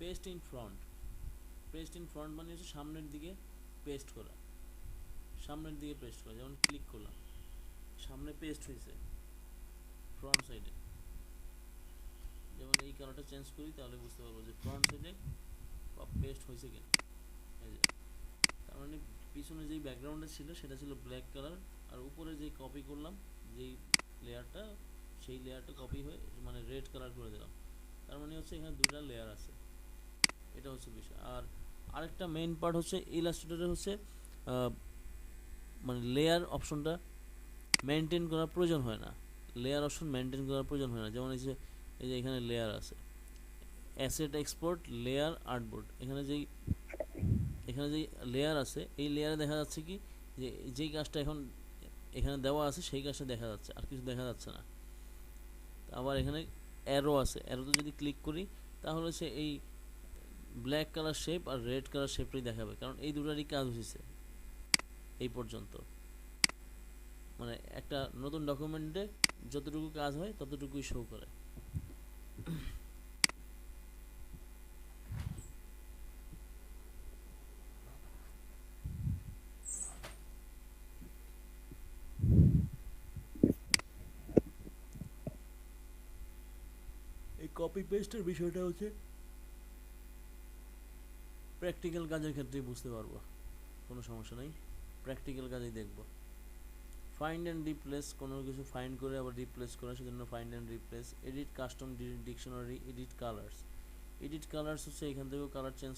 paste in front. Paste in front মানে হচ্ছে সামনের দিকে পেস্ট করা, যেমন ক্লিক করলাম, সামনে পেস্ট হয়েছে ফ্রন্ট সাইডে। যেমন এই কালারটা চেঞ্জ করি তাহলে বুঝতে পারবো যে ফ্রন্ট সাইডে পেস্ট হয়েছে কিনা। এই যে তার মানে পিছনে যেই ব্যাকগ্রাউন্ডে ছিল সেটা ছিল ব্ল্যাক কালার, আর উপরে যেই কপি করলাম যেই লেয়ারটা, সেই লেয়ারটা কপি হয়ে মানে রেড কালার করে দিলাম। তার মানে হচ্ছে এখানে দুটা লেয়ার আছে, এটা হচ্ছে বিষয়। আর আরেকটা মেইন পার্ট হচ্ছে ইলাস্ট্রেটরে হচ্ছে মানে লেয়ার অপশনটা মেনটেন করার প্রয়োজন হয় না, যেমন এই যে এখানে লেয়ার আছে, অ্যাসেট এক্সপোর্ট লেয়ার আর্টবোর্ড। এখানে যেই লেয়ার আছে, এই লেয়ারে দেখা যাচ্ছে কি যে যেই কাজটা এখন এখানে দেওয়া আছে সেই কাজটা দেখা যাচ্ছে, আর কিছু দেখা যাচ্ছে না। আবার এখানে অ্যারো আছে, অ্যারোতে যদি ক্লিক করি তাহলে সে এই ব্ল্যাক কালার শেপ আর রেড কালার শেপটাই দেখাবে, কারণ এই দুটারই কাজ হয়েছে এই পর্যন্ত। মানে একটা নতুন ডকুমেন্টে যতটুকু কাজ হয় ততটুকুই শো করে। এই কপি পেস্টের বিষয়টা হচ্ছে প্র্যাকটিক্যাল কাজের ক্ষেত্রেই বুঝতে পারবো, কোনো সমস্যা নেই, প্র্যাকটিক্যাল কাজেই দেখব। ফাইন্ড অ্যান্ড রিপ্লেস, কোনো কিছু ফাইন্ড করে আবার রিপ্লেস করা, সেজন্য find and replace. Edit custom dictionary, edit colours হচ্ছে এখান থেকেও কালার চেঞ্জ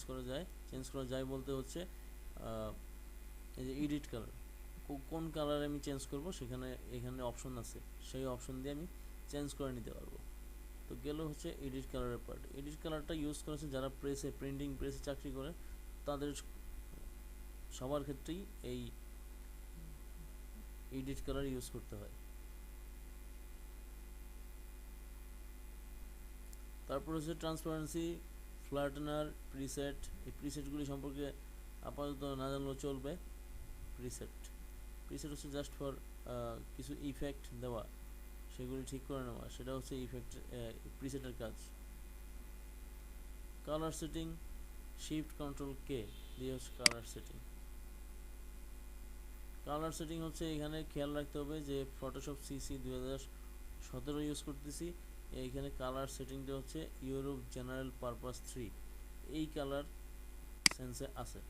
করা যায় বলতে হচ্ছে এই যে এডিট কালার, কোন কালার আমি চেঞ্জ করব এখানে অপশন আছে, সেই অপশন দিয়ে আমি চেঞ্জ করে নিতে পারবো। তো গেল হচ্ছে এডিট কালারের পার্ট। এডিট কালারটা ইউজ করেছে যারা প্রিন্টিং প্রেসে চাকরি করে, তাদের সবার ক্ষেত্রেই এই এডিট কালার ইউজ করতে হয়। তারপর হচ্ছে ট্রান্সপারেন্সি, ফ্ল্যাটেনার, প্রিসেট। এই প্রিসেটগুলি সম্পর্কে আপাতত না জানলেও চলবে। প্রিসেট হচ্ছে জাস্ট ফর কিছু ইফেক্ট দেওয়া, সেগুলি ঠিক করে নেওয়া, সেটা হচ্ছে প্রিসেটের কাজ। Colour setting, shift control K দিয়ে হচ্ছে কালার সেটিং হচ্ছে এখানে খেয়াল রাখতে হবে যে ফটোশপ সিসি 2017 ইউজ করতেছি। এইখানে কালার সেটিংটা হচ্ছে ইউরোপ জেনারেল পারপাস 3, এই কালার সেন্সে আছে।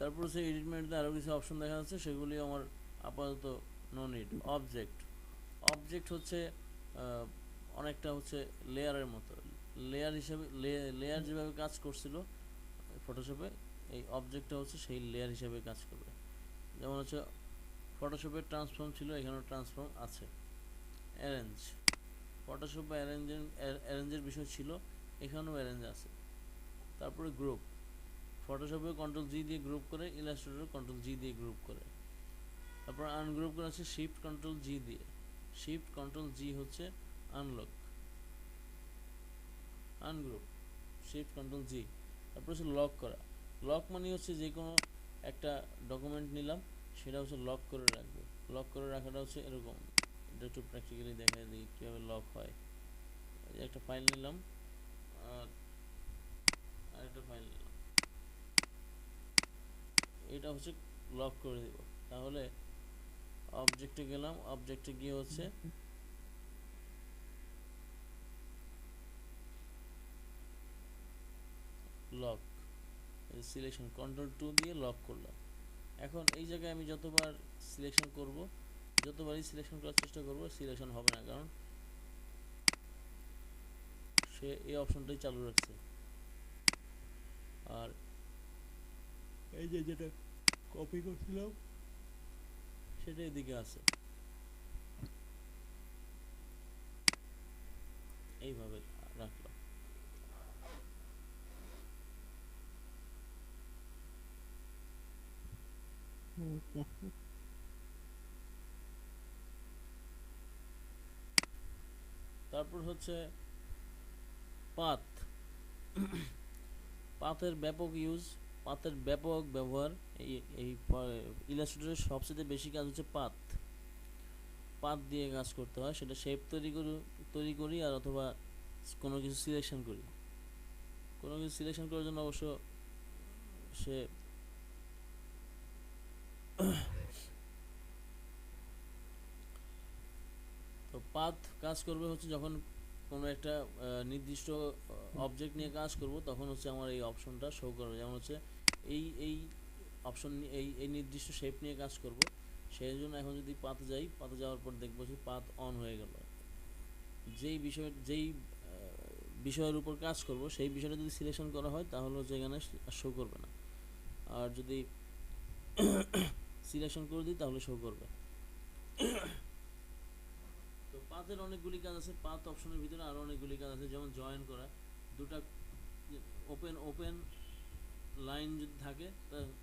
তারপর হচ্ছে এডিট মেনুতে আরও কিছু অপশন দেখা যাচ্ছে, সেগুলি আমার আপাতত নো নিড। অবজেক্ট হচ্ছে অনেকটা হচ্ছে লেয়ারের মতো, লেয়ার যেভাবে কাজ করছিল ফটোশপে, এই অবজেক্টটা হচ্ছে সেই লেয়ার হিসেবে কাজ করবে। যেমন হচ্ছে ফটোশপের ট্রান্সফর্ম ছিল, এখানেও ট্রান্সফর্ম আছে। ফটোশপ বা অ্যারেঞ্জের বিষয় ছিল, এখানেও অ্যারেঞ্জ আছে। তারপরে গ্রুপ, ফটোশপে কন্ট্রোল জি দিয়ে গ্রুপ করে, ইলাস্ট্রেটরে কন্ট্রোল জি দিয়ে গ্রুপ করে। তারপর আনগ্রুপ করা আছে শিফট কন্ট্রোল জি দিয়ে। শিফট কন্ট্রোল জি হচ্ছে আনগ্রুপ, শিফট কন্ট্রোল জি। তারপর হচ্ছে লক করা। লক মানে হচ্ছে যে কোনো একটা ডকুমেন্ট নিলাম, সেটা হচ্ছে লক করে রাখবো। লক করে রাখাটা হচ্ছে এরকম, এটা একটু প্র্যাকটিক্যালি দেখা দিই কীভাবে লক হয়। একটা ফাইল নিলাম, আর আরেকটা ফাইল নিলাম, এটা হচ্ছে লক করে দিব। তাহলে অবজেক্টে গেলাম, অবজেক্টে গিয়ে হচ্ছে লক, সিলেকশন কন্ট্রোল 2 দিয়ে লক করলাম। এখন এই জায়গায় আমি যতবার সিলেকশন করব, যতবারই সিলেকশন করার চেষ্টা করব, সিলেকশন হবে না, কারণ সে এই অপশনটাই চালু রাখছে। আর এই যে যেটা কপি করছিলাম সেটা এদিকে আছে, এইভাবে রাখলাম। তারপর হচ্ছে পাথ, পাথের ব্যাপক ইউজ, পাথের ব্যাপক ব্যবহার। এই এই ইলাস্ট্রেটরের সবচেয়ে বেশি কাজ হচ্ছে পাথ, পাথ দিয়ে কাজ করতে হয়। সেটা শেপ তৈরি করি আর অথবা কোনো কিছু সিলেকশন করি। কোনো কিছু সিলেকশন করার জন্য অবশ্য সে তো পাথ কাজ করবে হচ্ছে যখন কোনো একটা নির্দিষ্ট অবজেক্ট নিয়ে কাজ করব, তখন হচ্ছে আমার এই অপশনটা শো করবে। যেমন হচ্ছে এই অপশন, এই নির্দিষ্ট শেপ নিয়ে কাজ করব, সেই জন্য এখন যদি পাথ যাই, পাথে যাওয়ার পর দেখবো যে পাথ অন হয়ে গেল। যেই বিষয়ের উপর কাজ করব সেই বিষয়টা যদি সিলেকশন করা হয় তাহলে হচ্ছে এখানে শো করবে না, আর যদি সিলেকশন করে দিই তাহলে শো করবে। তো পাথের অনেকগুলি কাজ আছে, পাথ অপশনের ভিতরে আরও অনেকগুলি কাজ আছে, যেমন জয়েন করা। দুটা ওপেন লাইন যদি থাকে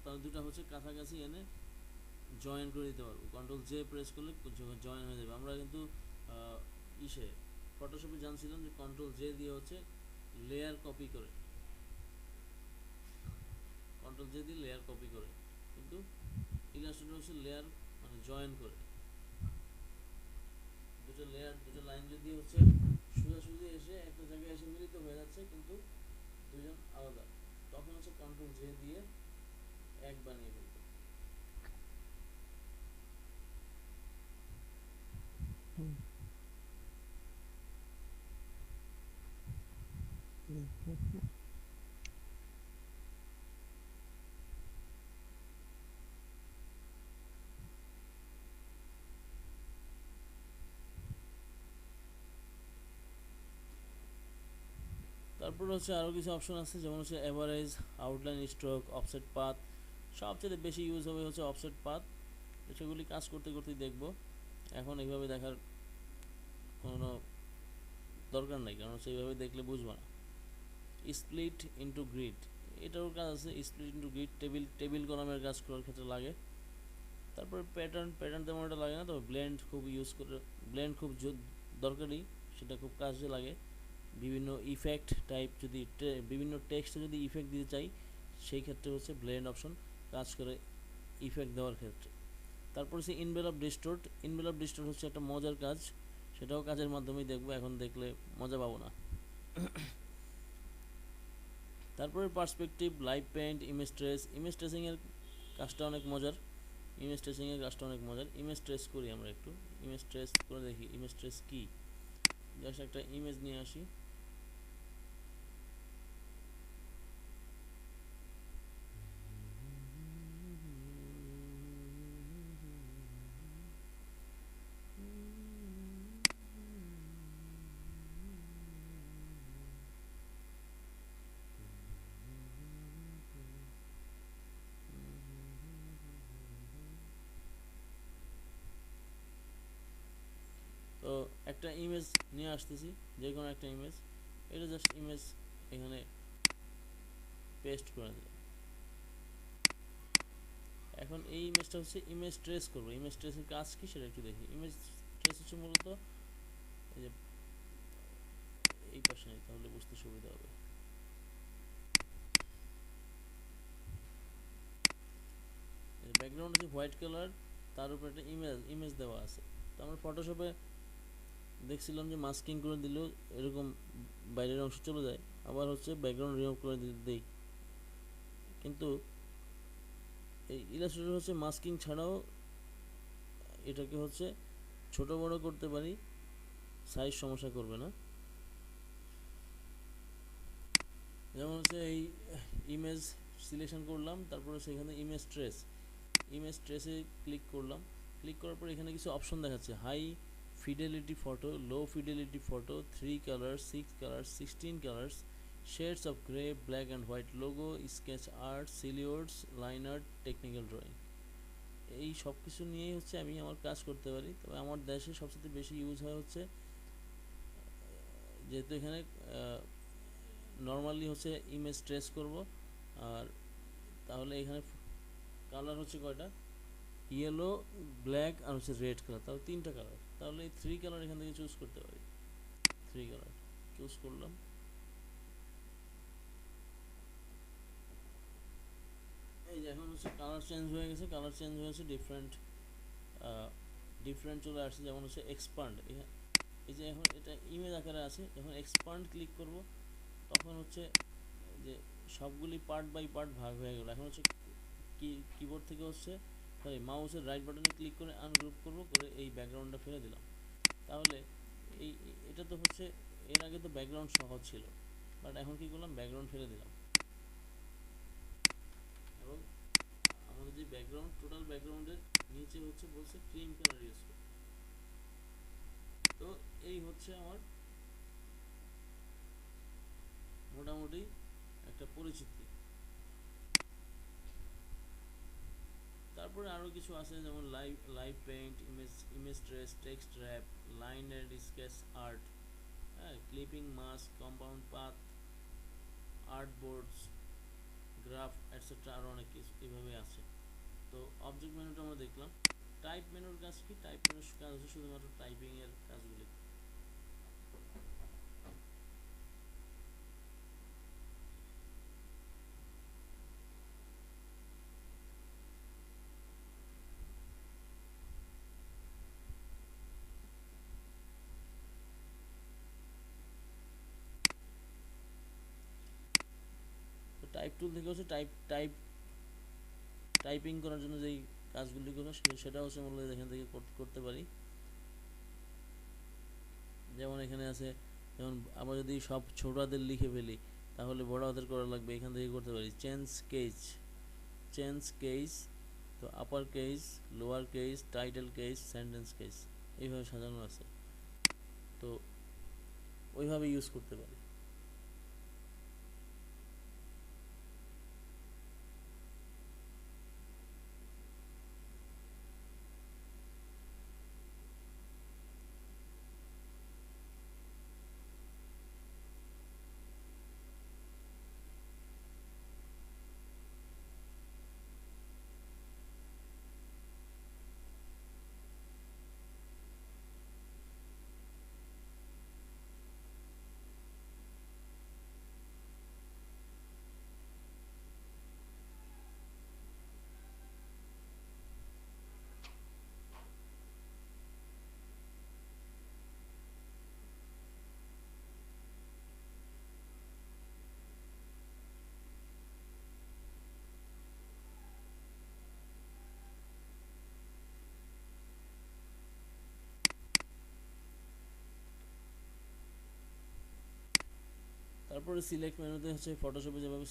তাহলে দুটা হচ্ছে কাছাকাছি এনে জয়েন করে দিতে পারবো। কন্ট্রোল জে প্রেস করলে জয়েন হয়ে যাবে। আমরা কিন্তু ইসে ফটোশপে জানছিলাম যে কন্ট্রোল জে দিয়ে হচ্ছে লেয়ার কপি করে, কন্ট্রোল জে দিয়ে লেয়ার কপি করে, কিন্তু ইলাস্ট্রেটর হচ্ছে লেয়ার মানে জয়েন করে। দুটো লাইন যদি হচ্ছে সোজাসুজি এসে একটা জায়গায় এসে মিলিত হয়ে যাচ্ছে কিন্তু দুজন আলাদা, তখন হচ্ছে কন্ট্রোল জে দিয়ে এক বানিয়ে ফেলবে। তারপর হচ্ছে আরও কিছু অপশন আছে, যেমন হচ্ছে average, outline, stroke, offset path. সবচেয়ে বেশি ইউজ হবে হচ্ছে অফসেট পাথ, সেগুলি কাজ করতে করতেই দেখব। এখন এইভাবে দেখার কোনো দরকার নেই, কারণ হচ্ছে এইভাবে দেখলে বুঝবো না। স্প্লিট ইনটু গ্রিড, এটারও কাজ আছে। স্প্লিট ইনটু গ্রিড টেবিল কলামের কাজ করার ক্ষেত্রে লাগে। তারপরে প্যাটার্ন তেমন একটা লাগে না, তবে ব্লেন্ড খুব ইউজ করে, ব্লেন্ড খুব দরকারি, সেটা খুব কাজে লাগে। বিভিন্ন ইফেক্ট টাইপ যদি বিভিন্ন টেক্সটে যদি ইফেক্ট দিতে চাই, সেই ক্ষেত্রে হচ্ছে ব্লেন্ড অপশন কাজ করে ইফেক্ট দেওয়ার ক্ষেত্রে। তারপর হচ্ছে ইনভেলপ ডিস্টোর্ট। ইনভেলপ ডিস্টোর্ট হচ্ছে একটা মজার কাজ, সেটাও কাজের মাধ্যমেই দেখবো, এখন দেখলে মজা পাবো না। তারপরে perspective, live paint, image trace. Image ট্রেসিংয়ের কাজটা অনেক মজার, ইমেজ ট্রেস করি আমরা একটু, ইমেজ ট্রেস করে দেখি ইমেজ ট্রেস কি। জাস্ট একটা ইমেজ নিয়ে আসি, তো একটা ইমেজ নিয়ে আসতেছি, যে কোনো একটা ইমেজ, এটা জাস্ট ইমেজ এখানে পেস্ট করে দিলাম। এখন এই ইমেজটা হচ্ছে ইমেজ ট্রেস করবো। ইমেজ ট্রেসের কাজ কি সেটা একটু দেখি। ইমেজ ট্রেস হচ্ছে মূলত এই যে এই পাশে নেই, তাহলে বুঝতে সুবিধা হবে। ব্যাকগ্রাউন্ড হচ্ছে হোয়াইট কালার, তার উপর একটা ইমেজ দেওয়া আছে। তো আমরা ফটোশপে দেখছিলাম যে মাস্কিং করে দিলেও এরকম বাইরের অংশ চলে যায়, আবার হচ্ছে ব্যাকগ্রাউন্ড রিমুভ করে দিই। কিন্তু এই ইলাস্ট্রেটর হচ্ছে মাস্কিং ছাড়াও এটাকে হচ্ছে ছোট বড় করতে পারি, সাইজ সমস্যা করবে না। যেমন হচ্ছে এই ইমেজ সিলেকশন করলাম, তারপরে সেখানে ইমেজ ট্রেসে ক্লিক করলাম। ক্লিক করার পর এখানে কিছু অপশন দেখাচ্ছে, high fidelity photo, low fidelity photo, 3 colour, 6 colour, 16 colours, shades of grey, black and white, logo, sketch art, silhouettes, line art, technical drawing. এই সব কিছু নিয়েই হচ্ছে আমি আমার কাজ করতে পারি। তবে আমার দেশে সবচেয়ে বেশি ইউজ হয় হচ্ছে, যেহেতু এখানে নর্মালি হচ্ছে ইমেজ ট্রেস করব, আর তাহলে এখানে কালার হচ্ছে কয়টা, ইয়েলো, ব্ল্যাক আর হচ্ছে রেড কালার, তাহলে 3টা কালার। তাহলে এই 3 কালার এখান থেকে চুজ করতে পারি। 3 কালার চুজ করলাম। এই যে এখন হচ্ছে কালার চেঞ্জ হয়ে গেছে, কালার চেঞ্জ হয়েছে, ডিফারেন্ট চলে আসছে। যেমন হচ্ছে এক্সপান্ড, এই যে এখন এটা ইমেজ আকারে আছে, যখন এক্সপান্ড ক্লিক করব তখন হচ্ছে যে সবগুলি পার্ট বাই পার্ট ভাগ হয়ে গেল। এখন হচ্ছে কিবোর্ড থেকে হচ্ছে সরি মাউসের রাইট বাটনে ক্লিক করে আনগ্রুপ করব, করে এই ব্যাকগ্রাউন্ডটা ফেলে দিলাম। তাহলে এই এটা তো হচ্ছে এর আগে তো ব্যাকগ্রাউন্ড সহজ ছিল, বাট এখন কি করলাম, ব্যাকগ্রাউন্ড ফেলে দিলাম। এবং আমাদের যে ব্যাকগ্রাউন্ড, টোটাল ব্যাকগ্রাউন্ডের নিচে হচ্ছে বলছে ক্রিম কালার ইউজ করতে। তো এই হচ্ছে আমার মোটামুটি একটা পরিচিতি। তারপরে আরও কিছু আছে, যেমন live paint, image trace, text wrap, line and sketch art, হ্যাঁ, clipping mask, compound path, art boards, graph et cetera, আরও অনেক কিছু এভাবে আছে। তো অবজেক্ট মেনুটা আমরা দেখলাম। টাইপ মেনুর কাজ কি, টাইপ মেনুর কাজ হচ্ছে শুধুমাত্র টাইপিংয়ের কাজগুলি। তো টাইপ টুল থেকে হচ্ছে টাইপিং করার জন্য যেই কাজগুলি করবো সেটা হচ্ছে মূলত এখান থেকে করতে পারি। যেমন এখানে আছে, যেমন আমরা যদি সব ছোট হাতের লিখে ফেলি তাহলে বড় হাতের করা লাগবে, এখান থেকে করতে পারি। চেঞ্জ কেস, তো upper case, lower case, title case, sentence case, এইভাবে সাজানো আছে। তো ওইভাবে ইউজ করতে পারি। তারপরে সিলেক্ট মেনুতে হচ্ছে ফটোশপে যেভাবে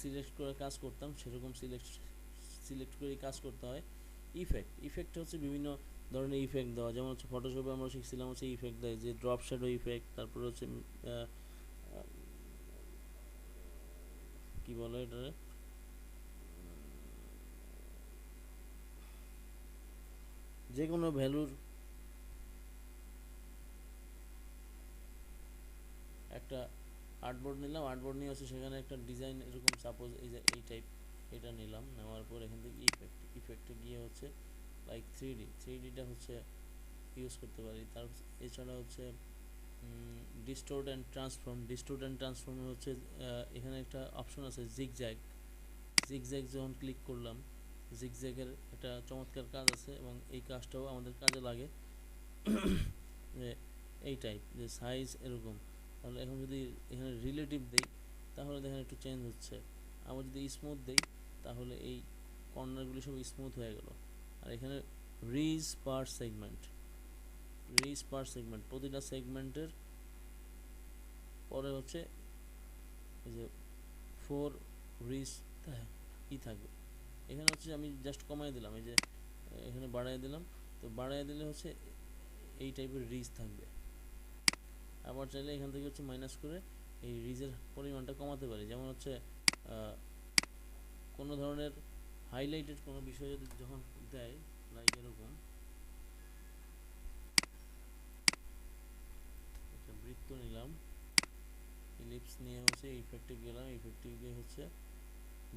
সিলেক্ট করে কাজ করতাম সেরকম সিলেক্ট করে কাজ করতে হয়। ইফেক্ট হচ্ছে বিভিন্ন ধরনের ইফেক্ট দেওয়া, যেমন হচ্ছে ফটোশপে আমরা শিখছিলাম হচ্ছে ইফেক্ট দেয়, যে ড্রপ শ্যাডো ইফেক্ট, তারপরে হচ্ছে কি বলে এটা, যে কোনো ভ্যালুর একটা আর্টবোর্ড নিলাম, আর্টবোর্ড নিয়ে হচ্ছে সেখানে একটা ডিজাইন, এরকম সাপোজ এই যে এই টাইপ, এটা নিলাম, নেওয়ার পর এখান থেকে ইফেক্টে গিয়ে হচ্ছে লাইক 3Dটা হচ্ছে ইউজ করতে পারি। তার এছাড়া হচ্ছে ডিস্টোর্ট অ্যান্ড ট্রান্সফর্মে হচ্ছে এখানে একটা অপশন আছে জিগজ্যাগ যখন ক্লিক করলাম, জিগজ্যাগের একটা চমৎকার কাজ আছে এবং এই কাজটাও আমাদের কাজে লাগে। যে এই টাইপ যে সাইজ এরকম, তাহলে এখন যদি এখানে রিলেটিভ দেই তাহলে দেখেন একটু চেঞ্জ হচ্ছে। আবার যদি স্মুথ দেই তাহলে এই কর্নারগুলি সব স্মুথ হয়ে গেল। আর এখানে রিজ পার সেগমেন্ট, প্রতিটা সেগমেন্টের পরে হচ্ছে এই যে 4 রিজ থাকবে। এখানে হচ্ছে আমি জাস্ট কমাই দিলাম, এই যে এখানে বাড়াই দিলাম, তো বাড়াই দিলে হচ্ছে এই টাইপের রিজ থাকবে। আবার চাইলে এখান থেকে হচ্ছে মাইনাস করে এই রিজের পরিমাণটা কমাতে পারি। যেমন হচ্ছে কোনো ধরনের হাইলাইটেড কোনো বিষয় যদি যখন দেয়, লাইক এরকম একটা বৃত্ত নিলাম, ইলিপস নিয়ে হচ্ছে ইফেক্টে গেলাম, ইফেক্টে গিয়ে হচ্ছে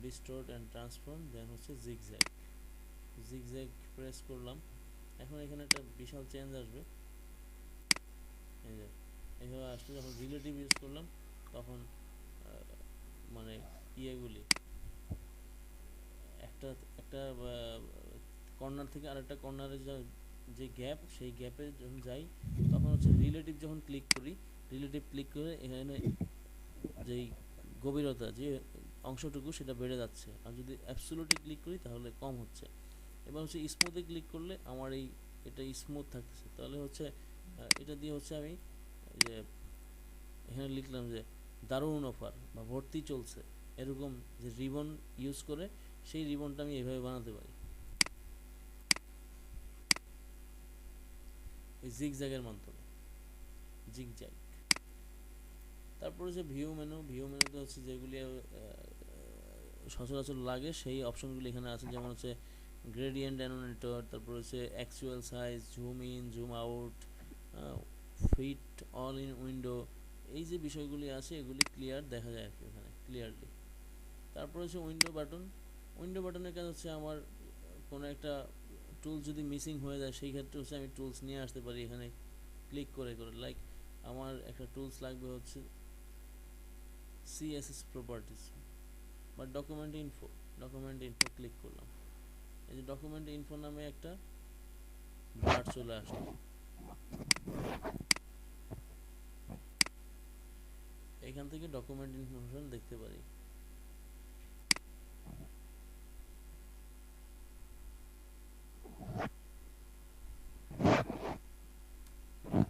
ডিস্টর্ট অ্যান্ড ট্রান্সফর্ম, দেন হচ্ছে জিগজ্যাগ প্রেস করলাম। এখন এখানে একটা বিশাল চেঞ্জ আসবে, এই যে এইভাবে আসলে যখন রিলেটিভ ইউজ করলাম তখন মানে ইয়েগুলি একটা একটা কর্নার থেকে আরেকটা কর্নারে যে গ্যাপ, সেই গ্যাপে যখন যাই তখন হচ্ছে রিলেটিভ যখন ক্লিক করি, রিলেটিভ ক্লিক করে এখানে যেই গভীরতা যে অংশটুকু সেটা বেড়ে যাচ্ছে। আর যদি অ্যাবসোলিউটলি ক্লিক করি তাহলে কম হচ্ছে। এবার হচ্ছে স্মুথে ক্লিক করলে আমার এটা স্মুথ থাকতেছে। তাহলে হচ্ছে এটা দিয়ে হচ্ছে আমি যে এখানে লিখলাম যে দারুণ অফার বা ভর্তি চলছে, এরকম যে রিবন ইউজ করে সেই রিবনটা আমি এভাবে বানাতে পারি এই জিগজ্যাগের মাধ্যমে, জিগজ্যাগ। তারপরে যে ভিউ মেনুতে হচ্ছে যেগুলি সচরাচর লাগে সেই অপশনগুলি এখানে আছে। যেমন হচ্ছে গ্রেডিয়েন্ট অ্যানোনেটর, তারপর হচ্ছে actual size, zoom in, zoom out, fit all in window, এই যে বিষয়গুলি আছে এগুলি ক্লিয়ার দেখা যায় আর কি এখানে ক্লিয়ারলি। তারপর হচ্ছে উইন্ডো বাটনের কাজ হচ্ছে আমার কোনো একটা টুলস যদি মিসিং হয়ে যায় সেই ক্ষেত্রে হচ্ছে আমি টুলস নিয়ে আসতে পারি এখানে ক্লিক করে করে। লাইক আমার একটা টুলস লাগবে হচ্ছে CSS প্রপার্টিস বা ডকুমেন্ট ইনফো ক্লিক করলাম, এই যে ডকুমেন্ট ইনফো নামে একটা বার চলে আসলো। এখান থেকে ডকুমেন্ট ইনফরমেশন দেখতে পারি।